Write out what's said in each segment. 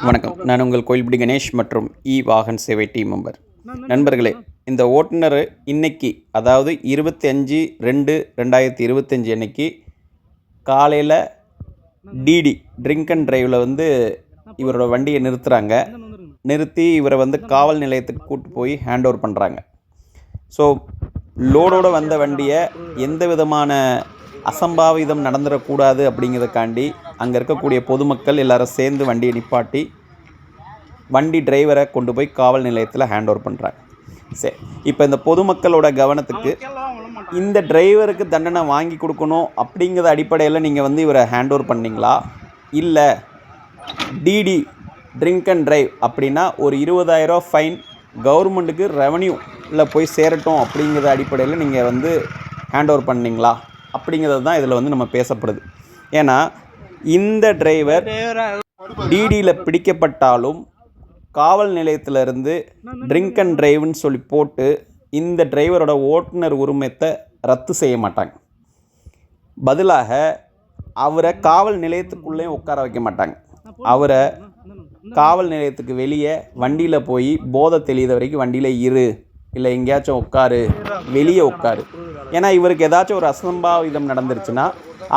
வணக்கம். நான் உங்கள் கோயில்படி கணேஷ் மற்றும் வாகன் சேவை டீம் மெம்பர். நண்பர்களே, இந்த ஓட்டுநர் இன்னைக்கு, அதாவது 25/2/2025 அன்னைக்கு காலையில் டிடி ட்ரிங்க் அண்ட் டிரைவில் இவரோட வண்டியை நிறுத்தி இவரை காவல் நிலையத்துக்கு கூட்டு போய் ஹேண்ட் ஓவர் பண்ணுறாங்க. ஸோ லோடோடு வந்த வண்டியை எந்த விதமான அசம்பாவிதம் நடந்துடக்கூடாது அப்படிங்கிறதுக்காண்டி அங்கே இருக்கக்கூடிய பொதுமக்கள் எல்லாரும் சேர்ந்து வண்டியை நிப்பாட்டி வண்டி டிரைவரை கொண்டு போய் காவல் நிலையத்தில் ஹேண்ட் ஓவர் பண்ணுறாங்க. சரி, இப்போ இந்த பொதுமக்களோட கவனத்துக்கு இந்த டிரைவருக்கு தண்டனை வாங்கி கொடுக்கணும் அப்படிங்கிற அடிப்படையில் நீங்கள் இவரை ஹேண்ட் ஓவர் பண்ணிங்களா, இல்லை டிடி ட்ரிங்க் அண்ட் டிரைவ் அப்படின்னா ஒரு 20,000 ஃபைன் கவர்மெண்ட்டுக்கு ரெவன்யூவில் போய் சேரட்டும் அப்படிங்கிற அடிப்படையில் நீங்கள் ஹேண்ட் ஓவர் பண்ணிங்களா அப்படிங்கிறது தான் இதில் நம்ம பேசப்படுது. ஏன்னா இந்த டிரைவர் டிடியில் பிடிக்கப்பட்டாலும் காவல் நிலையத்திலிருந்து ட்ரிங்க் அண்ட் டிரைவ்னு சொல்லி போட்டு இந்த டிரைவரோட ஓட்டுநர் உரிமத்தை ரத்து செய்ய மாட்டாங்க. பதிலாக அவரை காவல் நிலையத்துக்குள்ளேயும் உட்கார வைக்க மாட்டாங்க. அவரை காவல் நிலையத்துக்கு வெளியே வண்டியில் போய் போதை தெளித வரைக்கும் வண்டியில் இல்லை எங்கேயாச்சும் உட்காரு, வெளியே உட்காரு. ஏன்னா இவருக்கு ஏதாச்சும் ஒரு அசம்பாவிதம் நடந்துருச்சுன்னா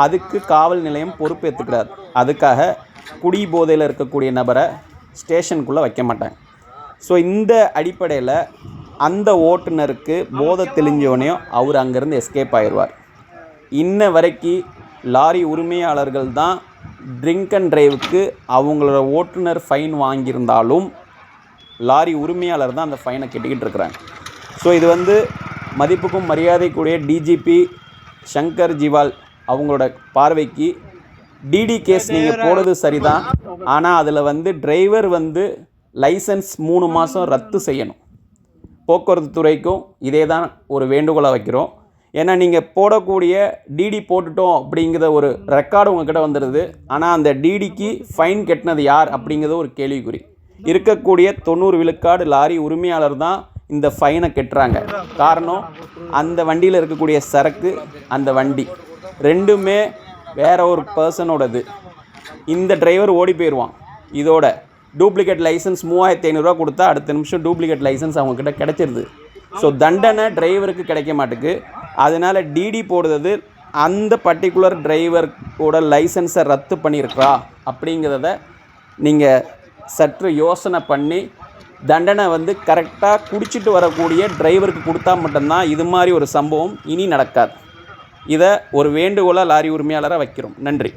அதுக்கு காவல் நிலையம் பொறுப்பேற்றுக்கிறார். அதுக்காக குடி போதையில் இருக்கக்கூடிய நபரை ஸ்டேஷனுக்குள்ளே வைக்க மாட்டாங்க. ஸோ இந்த அடிப்படையில் அந்த ஓட்டுநருக்கு போதை தெளிஞ்சோடனையும் அவர் அங்கேருந்து எஸ்கேப் ஆயிடுவார். இன்ன வரைக்கும் லாரி உரிமையாளர்கள் தான் ட்ரிங்க் அண்ட் டிரைவுக்கு அவங்களோட ஓட்டுநர் ஃபைன் வாங்கியிருந்தாலும் லாரி உரிமையாளர் தான் அந்த ஃபைனை கட்டிக்கிட்டு இருக்கிறாங்க. ஸோ இது மதிப்புக்கும் மரியாதைக்குரிய டிஜிபி சங்கர் ஜிவால் அவங்களோட பார்வைக்கு டிடி கேஸ் நீங்கள் போடுறது சரிதான். ஆனால் அதில் டிரைவர் லைசன்ஸ் 3 மாதம் ரத்து செய்யணும். போக்குவரத்து துறைக்கும் இதே தான் ஒரு வேண்டுகோளாக வைக்கிறோம். ஏன்னா நீங்கள் போடக்கூடிய டிடி போட்டுட்டோம் அப்படிங்கிற ஒரு ரெக்கார்டு உங்கள்கிட்ட வந்துடுது. ஆனால் அந்த டிடிக்கு ஃபைன் கட்டினது யார் அப்படிங்கிறது ஒரு கேள்விக்குறி. இருக்கக்கூடிய 90 விழுக்காடு லாரி உரிமையாளர் தான் இந்த ஃபைனை கட்டுறாங்க. காரணம், அந்த வண்டியில் இருக்கக்கூடிய சரக்கு, அந்த வண்டி ரெண்டுமே வேற ஒரு பர்சனோடது. இந்த டிரைவர் ஓடி போயிடுவான். இதோட டூப்ளிகேட் லைசன்ஸ் 3,500 ரூபா கொடுத்தா அடுத்த நிமிஷம் டூப்ளிகேட் லைசன்ஸ் அவங்கக்கிட்ட கிடைச்சிருது. ஸோ தண்டனை டிரைவருக்கு கிடைக்க மாட்டுக்கு. அதனால் டிடி போடுறது அந்த பர்டிகுலர் டிரைவரோட லைசன்ஸை ரத்து பண்ணியிருக்கா அப்படிங்கிறத நீங்கள் சற்று யோசனை பண்ணி தண்டனை கரெக்டாக குடிச்சிட்டு வரக்கூடிய டிரைவருக்கு கொடுத்தா மட்டும்தான் இது மாதிரி ஒரு சம்பவம் இனி நடக்காது. இதை ஒரு வேண்டுகோளாக லாரி உரிமையாளராக வைக்கிறோம். நன்றி.